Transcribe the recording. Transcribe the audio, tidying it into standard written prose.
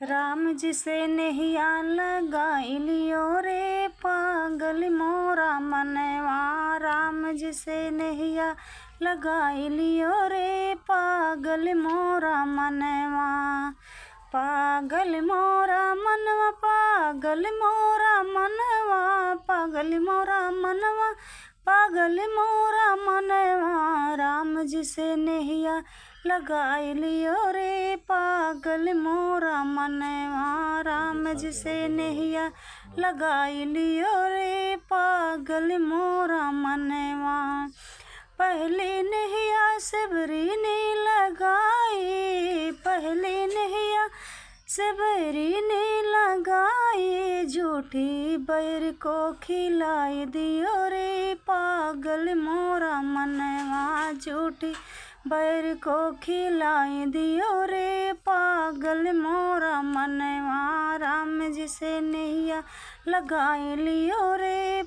राम जी से नैया लगाई लियो रे पागल मोरा मनवा। राम जी से नैया लगाई लियो रे पागल मोरा मनवा। पागल मोरा मनवा पागल मोरा मनवा पागल मोरा मनवा पागल मोरा मनवा। राम जी से नैया लगाई लियो रे पागल मोरा मनवा। राम जी से नैया लगाई लियो रे पागल मोरा मनवा। पहले नैया सबरी ने लगाई पहले नैया सबरी ने लगाई झूठी बैर को खिलाई दियो रे पागल मोरा मनवा। झूठी बैर को खिलाई दियो रे पागल मोरा मनवा। राम जी से नैया लगाई लियो रे